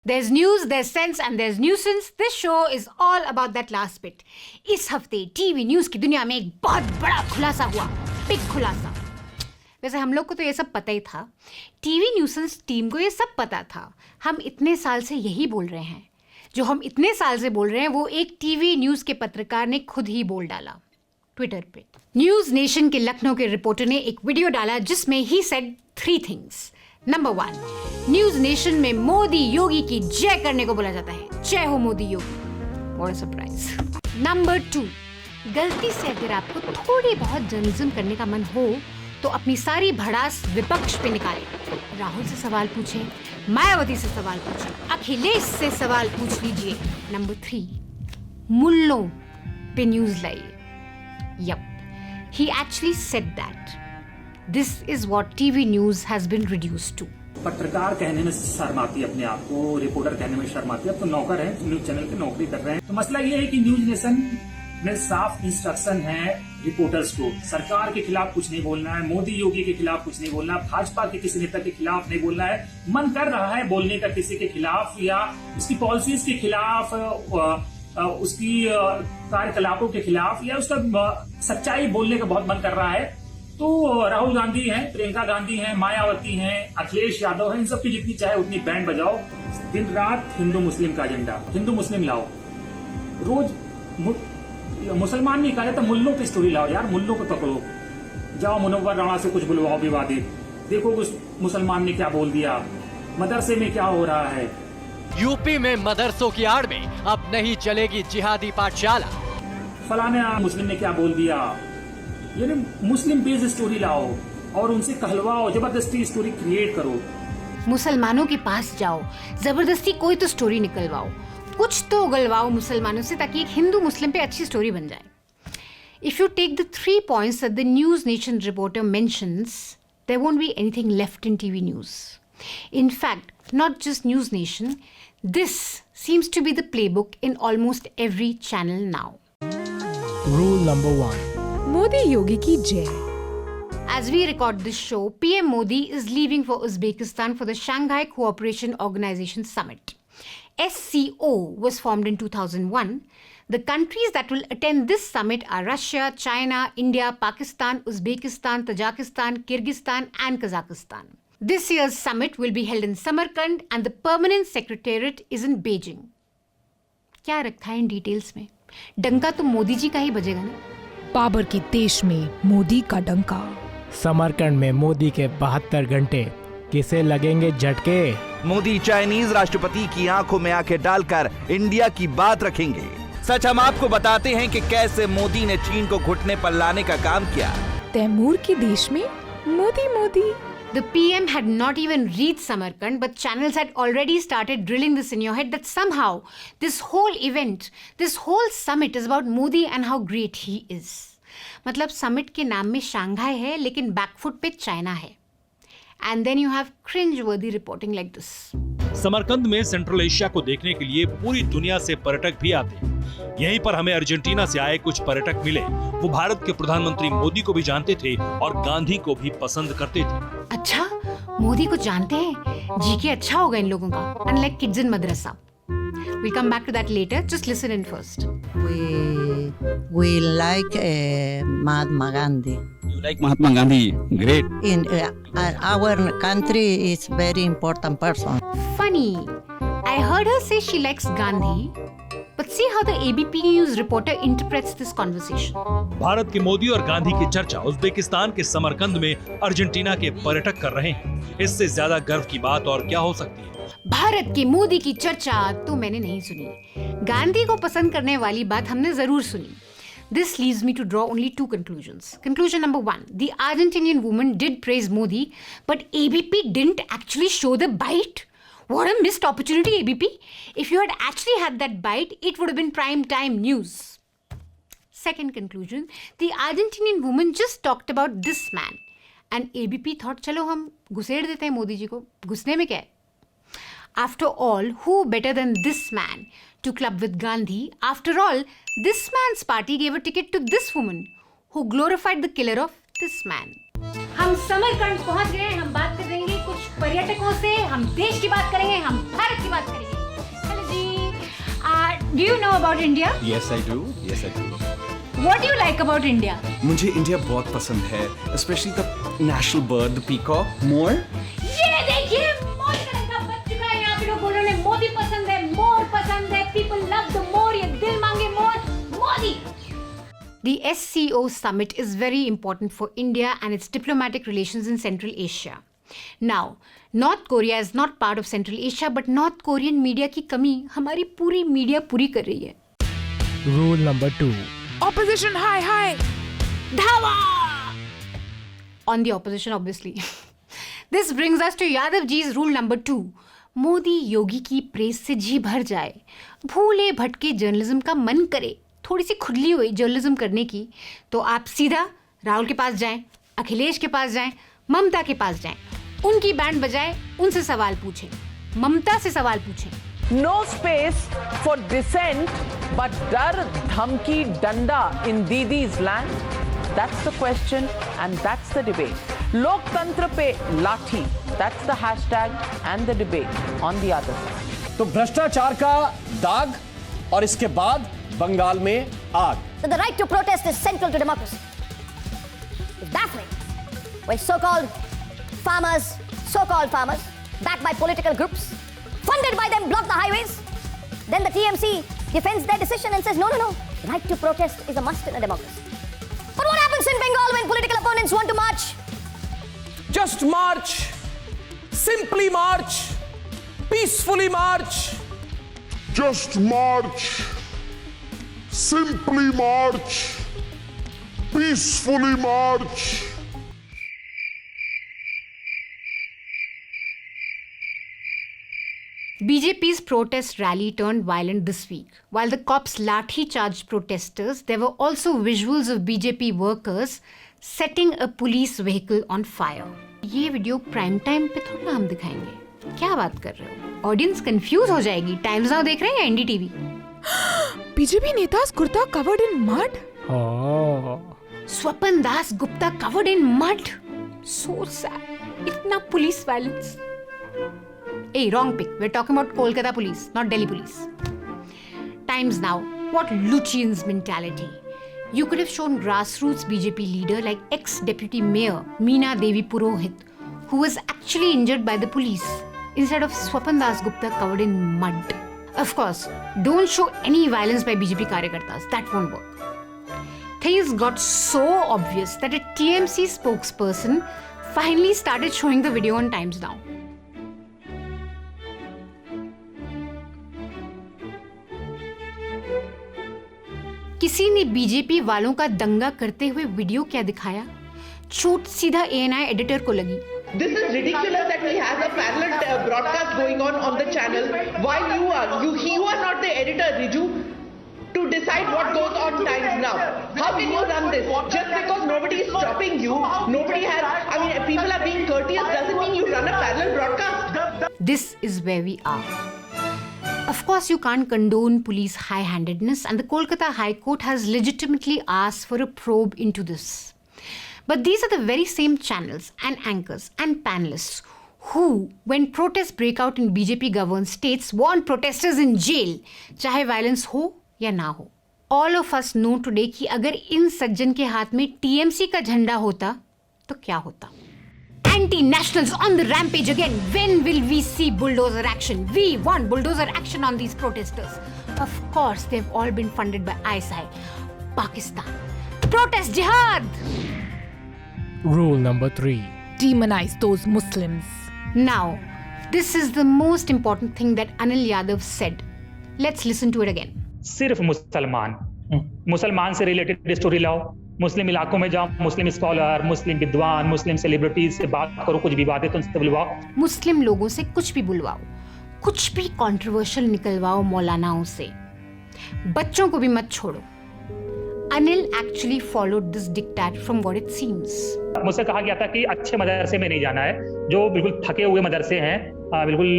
There's news, there's sense and there's nuisance. This show is all about that last bit. इस हफ्ते TV news की दुनिया में एक बहुत बड़ा खुलासा हुआ, बिग खुलासा। वैसे हम लोग को तो ये सब पता ही था, टीवी न्यूसेंस टीम को ये सब पता था। हम इतने साल से यही बोल रहे हैं। जो हम इतने साल से बोल रहे हैं वो एक टीवी न्यूज के पत्रकार ने खुद ही बोल डाला ट्विटर पे। न्यूज नेशन के लखनऊ के रिपोर्टर ने एक वीडियो डाला जिसमें he said 3 things. Number 1, news nation में मोदी योगी की जय करने को बोला जाता है। जय हो Modi Yogi. What a surprise. Number 2, गलती से अगर आपको थोड़ी बहुत जर्नलिज्म करने का मन हो तो अपनी सारी भड़ास विपक्ष पे निकालें। राहुल से सवाल पूछें, मायावती से सवाल पूछें, अखिलेश से सवाल पूछ लीजिए। नंबर 3, मुल्लों पे न्यूज लाइए। Yup, he actually said that. This is what TV news has been reduced to. पत्रकार कहने में शर्माती अपने आप को, रिपोर्टर कहने में शर्माती। अब तो नौकर हैं, न्यूज चैनल की नौकरी कर रहे हैं। तो मसला ये है कि न्यूज नेशन में साफ इंस्ट्रक्शन है रिपोर्टर्स को, सरकार के खिलाफ कुछ नहीं बोलना है, मोदी योगी के खिलाफ कुछ नहीं बोलना, भाजपा के किसी नेता के खिलाफ नहीं बोलना है। मन कर रहा है बोलने का किसी के खिलाफ या उसकी पॉलिसीज के खिलाफ, उसकी कार्यकलापों के खिलाफ या उसका सच्चाई बोलने का बहुत मन कर रहा है, तो राहुल गांधी हैं, प्रियंका गांधी हैं, मायावती हैं, अखिलेश यादव हैं, इन सब की जितनी चाहे उतनी बैंड बजाओ। दिन रात हिंदू मुस्लिम का एजेंडा, हिंदू मुस्लिम लाओ। रोज मुसलमान नहीं कहा जाता, मुल्लों की स्टोरी लाओ यार, मुल्लों को पकड़ो। जाओ मुनव्वर राणा से कुछ बुलवाओ विवादित, देखो उस मुसलमान ने क्या बोल दिया, मदरसे में क्या हो रहा है। यूपी में मदरसों की आड़ में अब नहीं चलेगी जिहादी पाठशाला। फलाने मुस्लिम ने क्या बोल दिया, यानी मुस्लिम बेस्ड स्टोरी लाओ और उनसे कहलवाओ, जबरदस्ती स्टोरी क्रिएट करो। मुसलमानों के पास जाओ, जबरदस्ती कोई तो स्टोरी निकलवाओ, कुछ तो उगलवाओ मुसलमानों से, ताकि एक हिंदू मुस्लिम पे अच्छी स्टोरी बन जाए। If you take the 3 points that the News Nation reporter mentions, there won't be anything left in TV news. In fact, not just News Nation, this seems to be the playbook in almost every channel now. Rule number 1. Modi Yogi ki jai. As we record this show, PM Modi is leaving for Uzbekistan for the Shanghai Cooperation Organization Summit. SCO was formed in 2001. The countries that will attend this summit are Russia, China, India, Pakistan, Uzbekistan, Tajikistan, Kyrgyzstan and Kazakhstan. This year's summit will be held in Samarkand and the permanent secretariat is in Beijing. क्या रखा है in details में? डंका तो मोदी जी का ही बजेगा ना? बाबर के देश में मोदी का डंका। समरकंद में मोदी के 72 घंटे किसे लगेंगे झटके? मोदी चाइनीज राष्ट्रपति की आंखों में आंखें डालकर इंडिया की बात रखेंगे। सच हम आपको बताते हैं कि कैसे मोदी ने चीन को घुटने पर लाने का काम किया। तैमूर के देश में Modi Modi. The PM had not even reached Samarkand, but channels had already started drilling this in your head that somehow this whole event, this whole summit is about Modi and how great he is. मतलब summit के नाम में Shanghai है लेकिन back foot पे China है. And then you have cringe-worthy reporting like this. Samarkand में central Asia को देखने के लिए पूरी दुनिया से पर्यटक भी आते हैं। यहीं पर हमें अर्जेंटीना से आए कुछ पर्यटक मिले। वो भारत के प्रधानमंत्री मोदी को भी जानते थे और गांधी को भी पसंद करते थे। अच्छा, मोदी को जानते हैं? जीके अच्छा होगा इन लोगों का। Unlike kids in madrasa. We'll come back to that later. Just listen in first. We like Mahatma Gandhi. You like Mahatma Gandhi? Great. In our country, is very important person. Funny. I heard her say she likes Gandhi, but see how the ABP News reporter interprets this conversation. Bharat के मोदी और गांधी की चर्चा Uzbekistan के समरकंद में Argentina के पर्यटक कर रहे हैं। इससे ज्यादा गर्व की बात और क्या हो सकती है? भारत के मोदी की चर्चा तो मैंने नहीं सुनी, गांधी को पसंद करने वाली बात हमने जरूर सुनी. This leads me to draw only 2 conclusions. Conclusion number 1, the Argentinian woman did praise Modi, but ABP didn't actually show the bite. What a missed opportunity, ABP. If you had actually had that bite, it would have been prime time news. Second conclusion, the Argentinian woman just talked about this man. And ABP thought, चलो हम घुसेड़ देते हैं मोदी जी को, घुसने में क्या है? After all, who better than this man to club with Gandhi? After all, this man's party gave a ticket to this woman who glorified the killer of this man. हम समरकंद पहुंच गए, हम बात करेंगे कुछ पर्यटकों से, हम देश की बात करेंगे, हम भारत की बात करेंगे. Do you know about India? Yes, I do. Yes, I do. What do you like about India? मुझे इंडिया बहुत पसंद है, especially the national bird, the peacock. More? ये देखिए मोदी का डंका बज चुका है। यहाँ पे लोग बोल रहे हैं मोदी पसंद है, मोर पसंद है, people love the more, ये दिल मांगे मोर, Modi. The SCO summit is very important for India and its diplomatic relations in Central Asia. Now, North Korea is not part of Central Asia, but North Korean media की कमी हमारी पूरी media पूरी कर रही है। Rule number 2. Opposition high high. धावा! On the opposition, obviously. This brings us to Yadav ji's rule number 2. Modi Yogi की प्रेस से जी भर जाए, भूले भटके जर्नलिज्म का मन करे, थोड़ी सी खुजली हुई जर्नलिज्म करने की, तो आप सीधा राहुल के पास जाएं, अखिलेश के पास जाएं, ममता के पास जाएं, उनकी बैंड बजाएं, उनसे सवाल पूछें, ममता से सवाल पूछें। No space for dissent, but डर धमकी डंडा in Didi's land. That's the question and that's the debate. लोकतंत्र पे लाठी, that's the hashtag and the debate on the other side. तो भ्रष्टाचार का दाग और इसके बाद बंगाल में आग. So the right to protest is central to democracy. It's baffling when so-called farmers, backed by political groups, funded by them, block the highways. Then the TMC defends their decision and says, no, right to protest is a must in a democracy. But what happens in Bengal when political opponents want to march? Just march. Simply march. Peacefully march. Just march. Simply march. Peacefully march. BJP's protest rally turned violent this week. While the cops lathi charged protesters, there were also visuals of BJP workers setting a police vehicle on fire. ये video prime time पे थोड़ा हम दिखाएंगे। क्या बात कर रहे हो? ऑडियंस कंफ्यूज हो जाएगी। टाइम्स नाउ देख रहे हैं या NDTV? BJP नेता's kurta covered in mud. Oh. Swapan Das Gupta covered in mud. So sad. इतना police violence. Hey, wrong pick. We're talking about Kolkata police, not Delhi police. Times now. What Lucian's mentality. You could have shown grassroots BJP leader like ex-deputy mayor Meena Devi Purohit, who was actually injured by the police, instead of Swapan Das Gupta covered in mud. Of course, don't show any violence by BJP karyakartas. That won't work. Things got so obvious that a TMC spokesperson finally started showing the video on Times Now. किसी ने BJP वालों का दंगा करते हुए video क्या दिखाया? चोट सीधा ANI एडिटर को लगी। This is ridiculous that we have a parallel broadcast going on the channel while you are not the editor, Riju, to decide what goes on Times Now. How can you run this? Just because nobody is stopping you, people are being courteous doesn't mean you run a parallel broadcast. This is where we are. Of course, you can't condone police high-handedness, and the Kolkata High Court has legitimately asked for a probe into this. But these are the very same channels and anchors and panelists who, when protests break out in BJP-governed states, want protesters in jail, चाहे violence हो या ना हो. All of us know today कि अगर इन सज्जन के हाथ में TMC का झंडा होता, तो क्या होता? Anti-nationals on the rampage again. When will we see bulldozer action? We want bulldozer action on these protesters. Of course, they've all been funded by ISI, Pakistan. Protest jihad! Rule number 3. Demonize those Muslims. Now, this is the most important thing that Anil Yadav said. Let's listen to it again. सिर्फ मुसलमान से related story लाओ, मुस्लिम इलाकों में जाओ, मुस्लिम scholar, मुस्लिम विद्वान, मुस्लिम celebrities से बात करो, कुछ विवादित उनसे बुलवाओ। मुस्लिम लोगों से कुछ भी बुलवाओ, कुछ भी कंट्रोवर्शियल निकलवाओ मौलानाओं से, बच्चों को भी मत छोड़ो। Anil actually followed this diktat from what it seems. मुझसे कहा गया था कि अच्छे मदरसे में नहीं जाना है, जो बिल्कुल थके हुए मदरसे हैं, बिल्कुल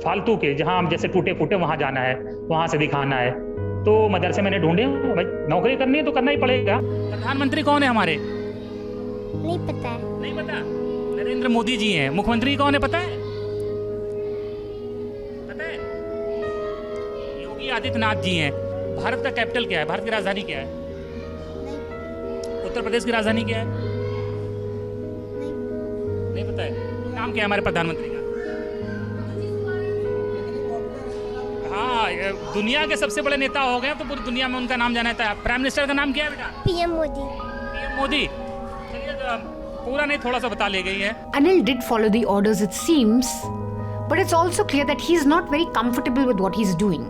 फालतू के, जहां जैसे टूटे फूटे वहां जाना है, वहां से दिखाना है। तो मदरसे मैंने ढूंढे, भाई नौकरी करनी है तो करना ही पड़ेगा। प्रधानमंत्री कौन है हमारे? नहीं पता है। नहीं पता? नरेंद्र मोदी जी हैं। मुख्यमंत्री कौन है पता है? पता है? योगी आदित्यनाथ जी हैं। भारत का कैपिटल क्या है? भारत की राजधानी क्या है? उत्तर प्रदेश की राजधानी क्या है? नहीं पता है। नाम क्या है हमारे प्रधानमंत्री का? हाँ, दुनिया के सबसे बड़े नेता हो गए तो पूरी दुनिया में उनका नाम जाना जाता है। प्राइम मिनिस्टर का नाम क्या है बेटा? पीएम मोदी। पीएम मोदी। चलिए पूरा नहीं, थोड़ा सा बता ले गई है। Anil did follow the orders, it seems, but it's also clear that he is not very comfortable with what he's doing.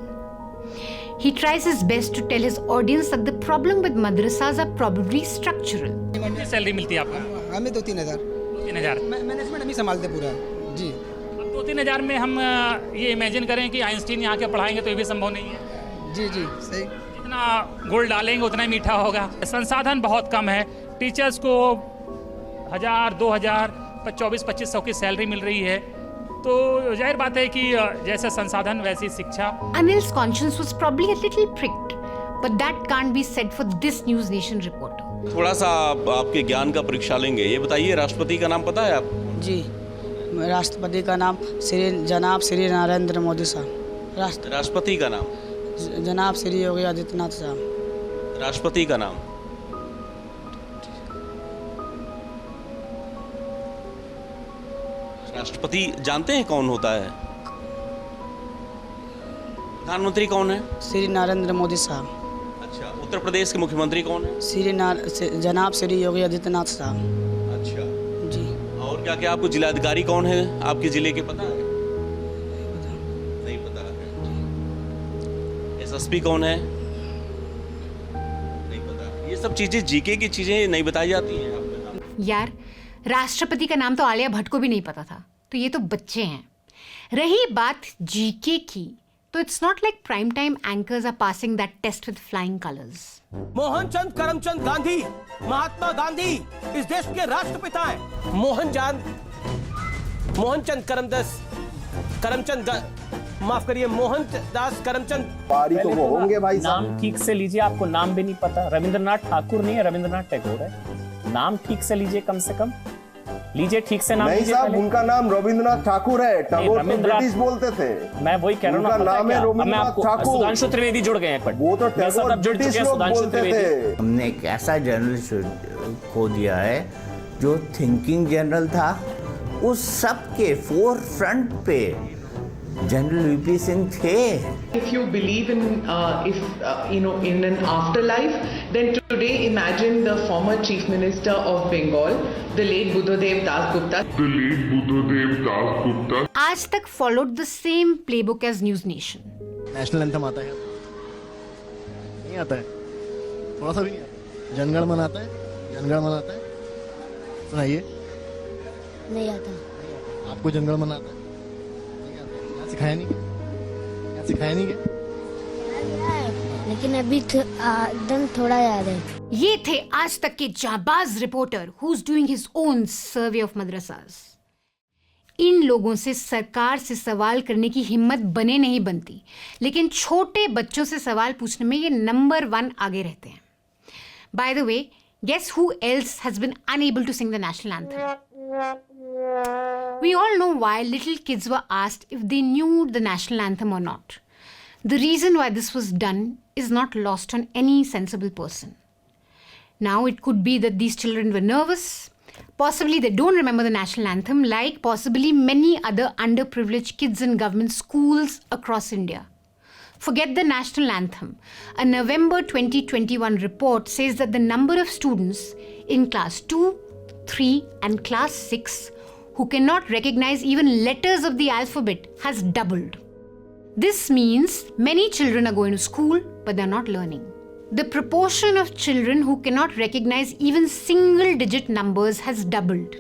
He tries his best to tell his audience that the problem with madrasas are probably structural. कितनी salary मिलती है आपको? हमें 2-3 हज़ार। 3 हज़ार। Management हम ही संभालते पूरा जी। अब 2-3 हज़ार में हम ये इमेजिन करें कि आइंस्टीन यहाँ के पढ़ाएंगे तो ये भी संभव नहीं है। जी जी सही। जितना गुड़ डालेंगे उतना ही मीठा होगा। संसाधन बहुत कम है। टीचर्स को 1000, 2000, 24-2500 की सैलरी मिल रही है, तो जाहिर बात है कि जैसे संसाधन वैसी शिक्षा। Anil's conscience was probably a little pricked, but that can't be said for this News Nation report. थोड़ा सा आपके ज्ञान का परीक्षा लेंगे। ये बताइए, राष्ट्रपति का नाम पता है आपको? जी, राष्ट्रपति का नाम जनाब श्री नरेंद्र मोदी साहब। राष्ट्रपति का नाम? जनाब श्री योगी आदित्यनाथ साहब। राष्ट्रपति का नाम? राष्ट्रपति जानते हैं कौन होता है? प्रधानमंत्री कौन है? श्री नरेंद्र मोदी साहब। अच्छा, उत्तर प्रदेश के मुख्यमंत्री कौन है? जनाब श्री योगी आदित्यनाथ साहब। अच्छा जी। और क्या क्या आपको जिलाधिकारी कौन है आपके जिले के पता है? नहीं पता है। एसएसपी कौन है? नहीं पता। ये सब चीजें जीके की चीजें नहीं बताई जाती हैं आपको? यार, राष्ट्रपति का नाम तो आलिया भट्ट को भी नहीं पता था, तो ये तो बच्चे हैं। रही बात जीके की, तो it's not like prime time anchors are passing that test with flying colours. Mohanchand Karamchand Gandhi, Mahatma Gandhi इस देश के राष्ट्रपिता हैं। मोहनचंद मोहनदास करमचंद। पारी तो वो होंगे भाई साहब। नाम ठीक से लीजिए, आपको नाम भी नहीं पता। रविंद्रनाथ ठाकुर नहीं है, रविंद्रनाथ टैगोर है। नाम ठीक से लीजिए, कम से कम लीजिए, ठीक से नाम नहीं लीजिए। साहब, उनका नाम रविंद्रनाथ ठाकुर है। टैगोर तो ब्रिटिश बोलते थे। मैं वही कह रहा हूँ, नाम है रविंद्रनाथ ठाकुर। सुधांशु त्रिवेदी जुड़ गए हैं, वो तो टैगोर ब्रिटिश लोग बोलते थे। हमने एक ऐसा जनरल खो दिया है जो थिंकिंग जनरल था। उस सब के फोर फ्रंट पे जनरल वीपी सिंह थे। If you believe in in an afterlife, then today imagine the former Chief Minister of Bengal, the late Buddhadev Das Gupta. आज तक followed the same playbook as News Nation. National anthem आता है? नहीं आता है, थोड़ा सा भी नहीं आता। जनगण मन आता है? जनगण मन आता है? सुनाइए। नहीं आता। आपको जनगण मन आता है? सिखाया नहीं क्या? लेकिन अभी एकदम थोड़ा याद है। ये थे आज तक के जाबाज reporter who's doing his own survey of madrasas. इन लोगों से सरकार से सवाल करने की हिम्मत बने नहीं बनती, लेकिन छोटे बच्चों से सवाल पूछने में ये नंबर 1 आगे रहते हैं। By the way, guess who else has been unable to sing the national anthem? We all know why little kids were asked if they knew the national anthem or not. The reason why this was done is not lost on any sensible person. Now, it could be that these children were nervous. Possibly they don't remember the national anthem, like possibly many other underprivileged kids in government schools across India. Forget the national anthem. A November 2021 report says that the number of students in class 2, 3 and class 6 who cannot recognize even letters of the alphabet has doubled. This means many children are going to school, but they're not learning. The proportion of children who cannot recognize even single-digit numbers has doubled.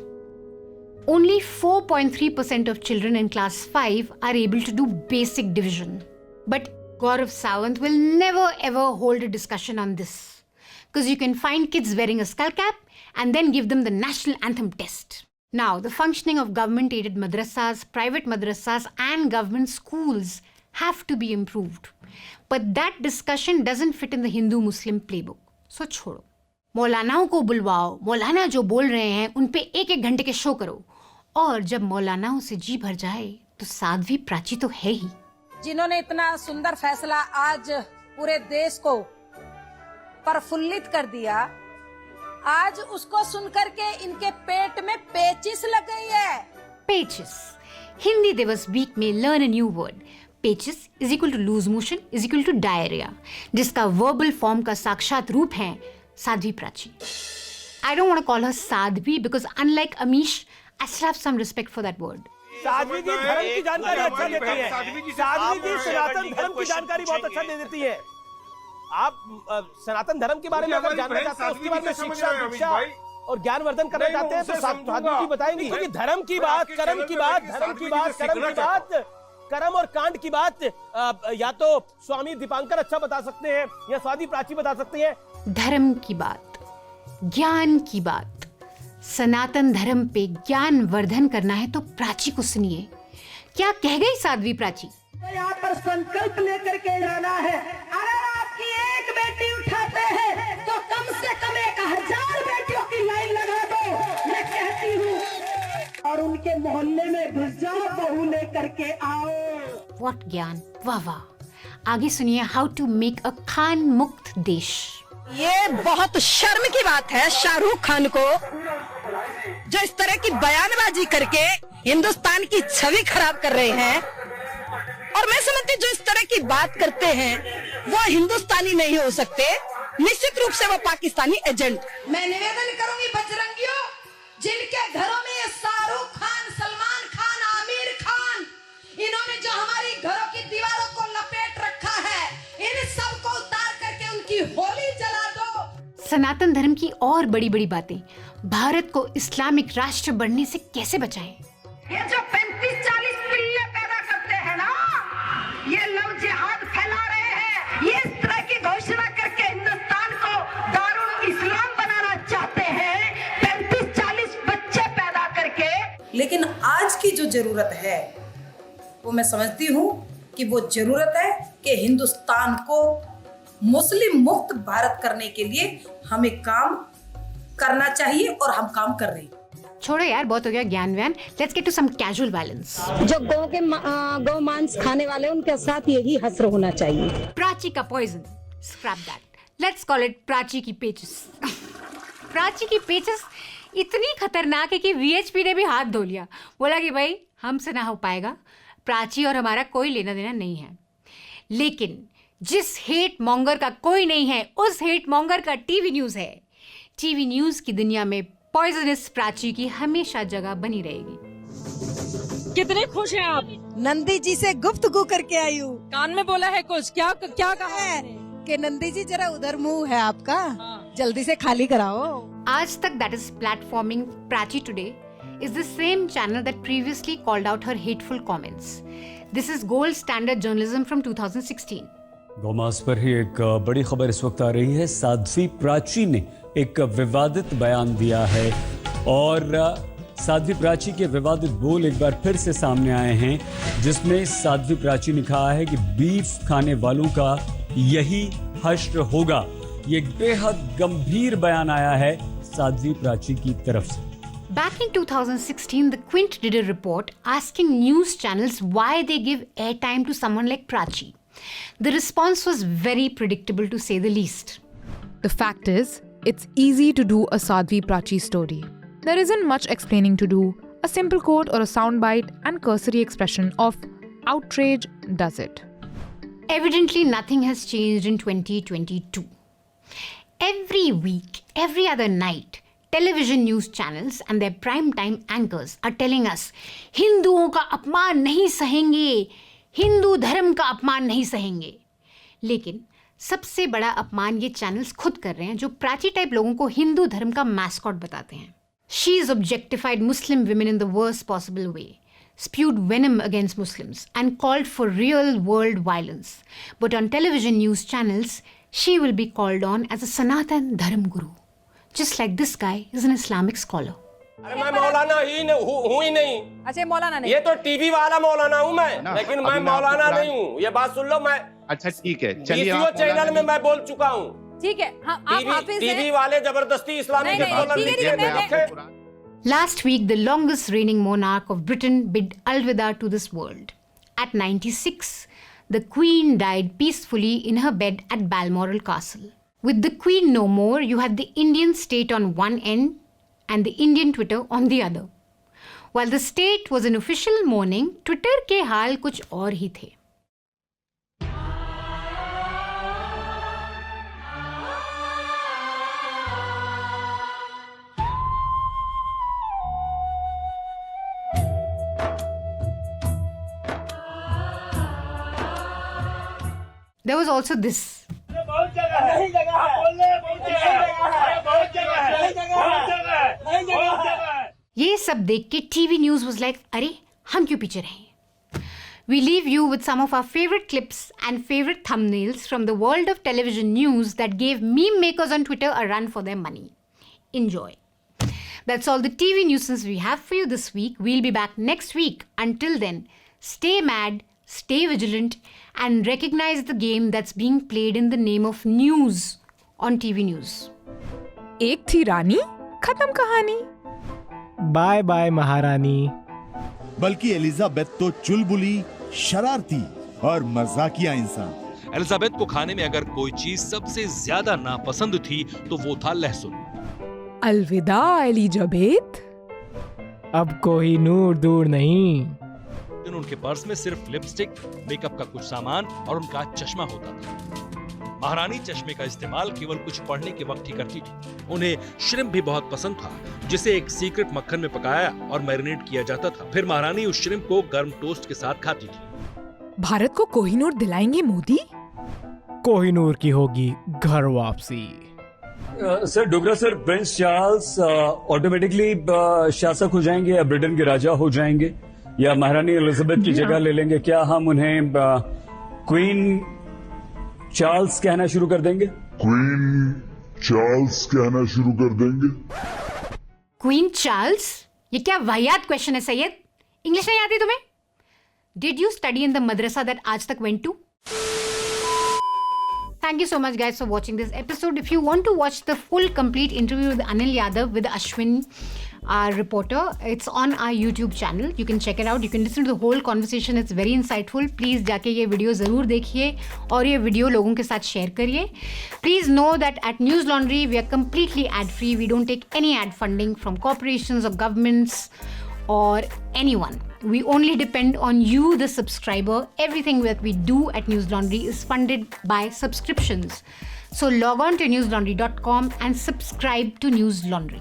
Only 4.3% of children in class 5 are able to do basic division. But Gaurav Sawant will never ever hold a discussion on this, because you can find kids wearing a skull cap and then give them the national anthem test. Now, the functioning of government-aided madrasas, private madrasas and government schools have to be improved. But that discussion doesn't fit in the Hindu-Muslim playbook. So छोड़ो। मौलानाओं को बुलवाओ, मौलाना जो बोल रहे हैं उन पे 1-1 घंटे के शो करो, और जब मौलानाओं से जी भर जाए तो साध्वी प्राची तो है ही। जिन्होंने इतना सुंदर फैसला आज पूरे देश को प्रफुल्लित कर दिया, आज उसको सुनकर के इनके पेट में पेचिस लग गई है। पेचिस, हिंदी दिवस वीक में लर्न अ न्यू वर्ड। पेचिस is equal to loose motion is equal to diarrhoea, जिसका वर्बल फॉर्म का साक्षात रूप है Sadhvi Prachi. I don't want to call her Sadhvi because unlike Amish, I still have some respect for that word. Sadhvi जी धर्म की जानकारी अच्छा देती है। साध्वी जी सनातन धर्म की जानकारी बहुत अच्छा दे देती है। आप सनातन धर्म के बारे में अगर जानना चाहते हैं, उसके बारे में शिक्षा, दीक्षा और ज्ञानवर्धन करना चाहते हैं तो साध्वी जी बताएंगी। क्योंकि धर्म की बात, कर्म की बात, धर्म की बात, कर्म की बात, कर्म और कांड की बात या तो स्वामी दीपांकर अच्छा बता सकते हैं या साध्वी प्राची बता सकते हैं। धर्म की बात, ज्ञान की बात, सनातन धर्म पे ज्ञान वर्धन करना है तो प्राची को सुनिए। क्या कह गई साध्वी प्राची? तो यहाँ पर संकल्प लेकर के जाना है। अगर आपकी एक बेटी उठाते हैं तो कम से कम 1000 बेटियों की लाइन लगा दो, मैं कहती हूँ। और उनके मोहल्ले में घुस जाओ, बहू लेकर के आओ। व्हाट ज्ञान, वाह वाह। आगे सुनिए हाउ टू मेक अ खान मुक्त देश। ये बहुत शर्म की बात है शाहरुख खान को, जो इस तरह की बयानबाजी करके हिंदुस्तान की छवि खराब कर रहे हैं। और मैं समझती जो इस तरह की बात करते हैं वो हिंदुस्तानी नहीं हो सकते, निश्चित रूप से वो पाकिस्तानी एजेंट। मैं निवेदन करूंगी बजरंगियों, जिनके घरों में शाहरुख खान, सलमान खान, आमिर खान, इन्होंने जो हमारी घरों की दीवारों को लपेट रखा है, इन सबको उतार करके उनकी होली जला दो। सनातन धर्म की और बड़ी बड़ी बातें, भारत को इस्लामिक राष्ट्र बनने से कैसे बचाएं? ये जो 35-40 पिल्ले पैदा करते हैं ना, ये लव जिहाद फैला रहे हैं। ये इस तरह की घोषणा करके हिंदुस्तान को दारुल इस्लाम बनाना चाहते हैं, 35-40 बच्चे पैदा करके। लेकिन आज की जो जरूरत है वो मैं समझती हूँ कि वो जरूरत है कि हिंदुस्तान को मुस्लिम मुक्त भारत करने के लिए हमें काम करना चाहिए और हम काम कर रहे हैं। छोड़ो यार, बहुत हो गया ज्ञान व्यान। Let's get to some casual balance. जो गौ मांस खाने वाले उनके साथ यही हश्र होना चाहिए। प्राची का poison, scrap that, let's call it Prachi की पेचेस। प्राची की पेचेस इतनी खतरनाक है कि वीएचपी ने भी हाथ धो लिया, बोला कि भाई हमसे ना हो पाएगा, प्राची और हमारा कोई लेना देना नहीं है। लेकिन जिस हेट मॉन्गर का कोई नहीं है, उस हेट मॉन्गर का टीवी न्यूज है। टीवी न्यूज की दुनिया में पॉइजनस प्राची की हमेशा जगह बनी रहेगी। कितने खुश हैं आप? नंदी जी से गुफ्तगू करके आई हूँ। कान में बोला है कुछ? क्या कहा है? कि नंदी जी जरा उधर मुंह है आपका, जल्दी से खाली कराओ। आज तक that is platforming Prachi today is the same channel that previously called out her hateful comments. This is gold standard journalism from 2016. गौमास पर ही एक बड़ी खबर इस वक्त आ रही है। साध्वी प्राची ने एक विवादित बयान दिया है और साध्वी प्राची के विवादित बोल एक बार फिर से सामने आए हैं, जिसमें साध्वी प्राची ने कहा है कि बीफ खाने वालों का यही हश्र होगा। ये बेहद गंभीर बयान आया है साध्वी प्राची की तरफ से। Back in 2016, The Quint did a report asking news channels why they give airtime to someone like Prachi. The response was very predictable, to say the least. The fact is, it's easy to do a Sadhvi Prachi story. There isn't much explaining to do. A simple quote or a soundbite and cursory expression of outrage does it. Evidently, nothing has changed in 2022. Every week, every other night, television news channels and their prime-time anchors are telling us, हिंदुओं का अपमान नहीं सहेंगे, हिंदू धर्म का अपमान नहीं सहेंगे। लेकिन सबसे बड़ा अपमान ये चैनल्स खुद कर रहे हैं, जो प्राची टाइप लोगों को हिंदू धर्म का मैस्कॉट बताते हैं। She is objectified Muslim women in the worst possible way, spewed venom against Muslims, and called for real-world violence. But on television news channels, she will be called on as a Sanatan Dharm Guru. Just like this guy is an Islamic scholar. अरे मैं मौलाना हूँ ही नहीं। अच्छा, मौलाना नहीं? ये तो TV वाला मौलाना हूँ मैं, लेकिन मैं मौलाना नहीं हूँ। ये बात सुन लो, मैं अच्छा ठीक है, चलिए चैनल में मैं बोल चुका हूँ। ठीक है, हाँ, आप हाफिज हैं। टीवी वाले जबरदस्ती Islamic. Last week, the longest reigning monarch of Britain bid alvida to this world. At 96, the Queen died peacefully in her bed at Balmoral Castle. With the Queen no more, you had the Indian state on one end and the Indian Twitter on the other. While the state was in official mourning, Twitter के हाल कुछ और ही थे. There was also this. ये सब देख के TV News was like, अरे हम क्यों पीछे रहें? We leave you with some of our favorite clips and favorite thumbnails from the world of television news that gave meme makers on Twitter a run for their money. Enjoy. That's all the TV nuisance we have for you this week. We'll be back next week. Until then, stay mad, stay vigilant, and recognize the game that's being played in the name of news on TV News. एक थी रानी, खत्म कहानी. Bye bye महारानी. बल्कि Elizabeth तो चुलबुली, शरारती और मजाकिया इंसान. एलिजाबेथ को खाने में अगर कोई चीज सबसे ज्यादा नापसंद थी तो वो था लहसुन. अलविदा एलिजाबेथ. अब कोई नूर दूर नहीं. उनके पर्स में सिर्फ लिपस्टिक, मेकअप का कुछ सामान और उनका चश्मा होता था. महारानी चश्मे का इस्तेमाल केवल कुछ पढ़ने के वक्त ही करती थी. उन्हें श्रिम्प भी बहुत पसंद था, जिसे एक सीक्रेट मक्खन में पकाया और मैरिनेट किया जाता था. फिर महारानी उस श्रिम्प को गर्म टोस्ट के साथ खाती थी. भारत को कोहिनूर दिलाएंगे मोदी. कोहिनूर की होगी घर वापसी. Sir Dogra sir, Prince Charles automatically शासक हो जाएंगे या ब्रिटेन के राजा हो जाएंगे या महारानी एलिजाबेथ की जगह ले लेंगे? क्या हम उन्हें क्वीन चार्ल्स कहना शुरू कर देंगे? क्वीन चार्ल्स कहना शुरू कर देंगे. Queen Charles? ये क्या वाहियात क्वेश्चन है सैयद. इंग्लिश नहीं आती तुम्हें? Did you study in the madrasa that Aaj Tak went to? Thank you so much guys for watching this episode. If you want to watch the full complete interview with Anil Yadav with Ashwin, our reporter, it's on our YouTube channel. You can check it out. You can listen to the whole conversation. It's very insightful. Please जाके ये video ज़रूर देखिए और ये video लोगों के साथ share करिए. Please know that at News Laundry we are completely ad free. We don't take any ad funding from corporations or governments or anyone. We only depend on you, the subscriber. Everything that we do at News Laundry is funded by subscriptions. So log on to newslaundry.com and subscribe to News Laundry.